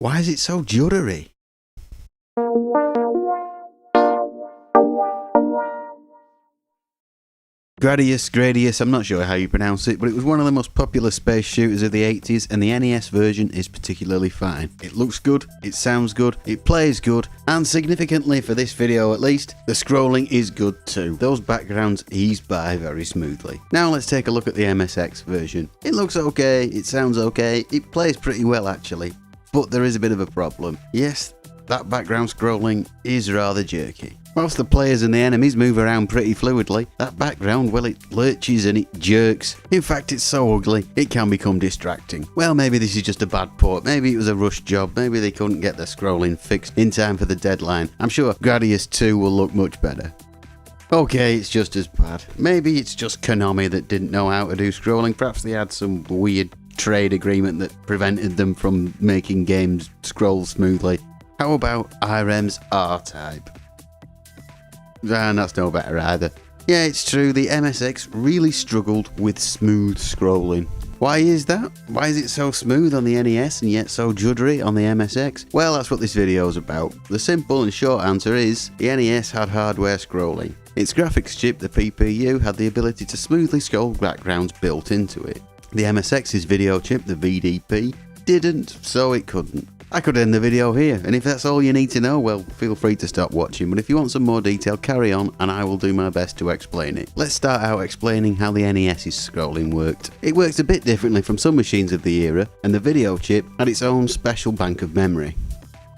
Why is it so juddery? Gradius, I'm not sure how you pronounce it, but it was one of the most popular space shooters of the 80s, and the NES version is particularly fine. It looks good, it sounds good, it plays good, and significantly for this video at least, the scrolling is good too. Those backgrounds ease by very smoothly. Now let's take a look at the MSX version. It looks okay, it sounds okay, it plays pretty well actually, but there is a bit of a problem. Yes, that background scrolling is rather jerky. Whilst the players and the enemies move around pretty fluidly, that background, well, it lurches and it jerks. In fact, it's so ugly, it can become distracting. Well, maybe this is just a bad port, maybe it was a rush job, maybe they couldn't get the scrolling fixed in time for the deadline. I'm sure Gradius 2 will look much better. Okay, it's just as bad. Maybe it's just Konami that didn't know how to do scrolling, perhaps they had some weird trade agreement that prevented them from making games scroll smoothly. How about IREM's R-Type? And that's no better either. Yeah, it's true, the MSX really struggled with smooth scrolling. Why is that? Why is it so smooth on the NES and yet so juddery on the MSX? Well, that's what this video is about. The simple and short answer is, the NES had hardware scrolling. Its graphics chip, the PPU, had the ability to smoothly scroll backgrounds built into it. The MSX's video chip, the VDP, didn't, so it couldn't. I could end the video here, and if that's all you need to know, well, feel free to stop watching, but if you want some more detail, carry on, and I will do my best to explain it. Let's start out explaining how the NES's scrolling worked. It worked a bit differently from some machines of the era, and the video chip had its own special bank of memory.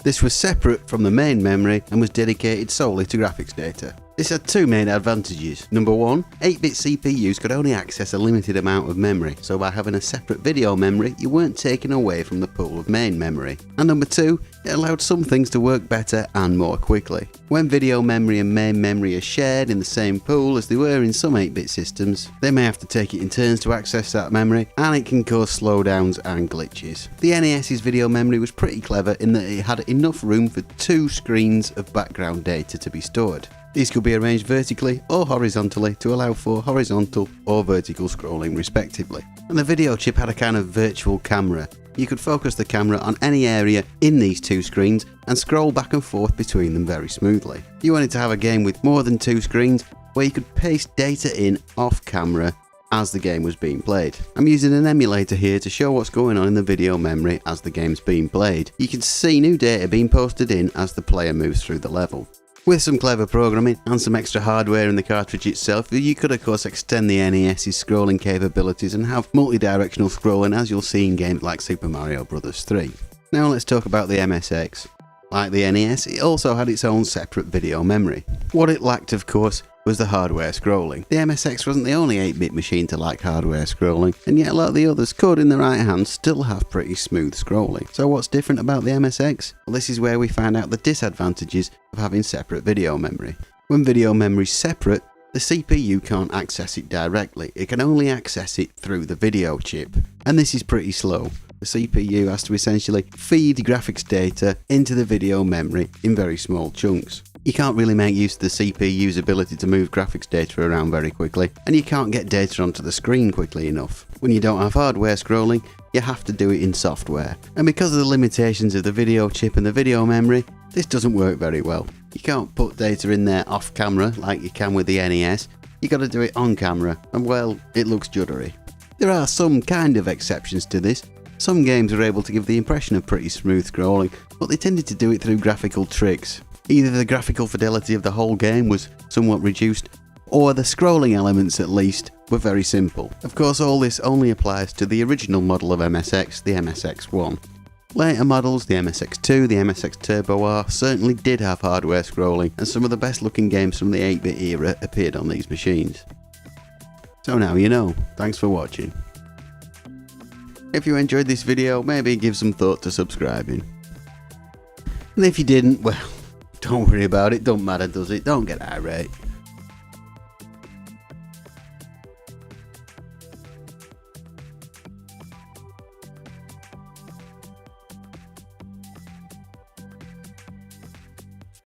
This was separate from the main memory and was dedicated solely to graphics data. This had two main advantages. Number one, 8-bit CPUs could only access a limited amount of memory, so by having a separate video memory, you weren't taken away from the pool of main memory. And number two, it allowed some things to work better and more quickly. When video memory and main memory are shared in the same pool as they were in some 8-bit systems, they may have to take it in turns to access that memory, and it can cause slowdowns and glitches. The NES's video memory was pretty clever in that it had enough room for 2 screens of background data to be stored. These could be arranged vertically or horizontally to allow for horizontal or vertical scrolling respectively. And the video chip had a kind of virtual camera. You could focus the camera on any area in these 2 screens and scroll back and forth between them very smoothly. You wanted to have a game with more than 2 screens where you could paste data in off camera as the game was being played. I'm using an emulator here to show what's going on in the video memory as the game's being played. You can see new data being posted in as the player moves through the level. With some clever programming and some extra hardware in the cartridge itself, you could of course extend the NES's scrolling capabilities and have multi-directional scrolling as you'll see in games like Super Mario Bros. 3. Now let's talk about the MSX. Like the NES, it also had its own separate video memory. What it lacked, of course, was the hardware scrolling. The MSX wasn't the only 8-bit machine to lack hardware scrolling, and yet a lot of the others could, in the right hands, still have pretty smooth scrolling. So what's different about the MSX? Well, this is where we find out the disadvantages of having separate video memory. When video memory is separate, the CPU can't access it directly, it can only access it through the video chip, and this is pretty slow. The CPU has to essentially feed graphics data into the video memory in very small chunks. You can't really make use of the CPU's ability to move graphics data around very quickly, and you can't get data onto the screen quickly enough. When you don't have hardware scrolling, you have to do it in software. And because of the limitations of the video chip and the video memory, this doesn't work very well. You can't put data in there off camera like you can with the NES, you gotta do it on camera, and well, it looks juddery. There are some kind of exceptions to this. Some games were able to give the impression of pretty smooth scrolling, but they tended to do it through graphical tricks. Either the graphical fidelity of the whole game was somewhat reduced, or the scrolling elements at least were very simple. Of course, all this only applies to the original model of MSX, the MSX1. Later models, the MSX2, the MSX Turbo R, certainly did have hardware scrolling, and some of the best looking games from the 8-bit era appeared on these machines. So now you know. Thanks for watching. If you enjoyed this video, maybe give some thought to subscribing. And if you didn't, well, don't worry about it, don't matter does it, don't get irate.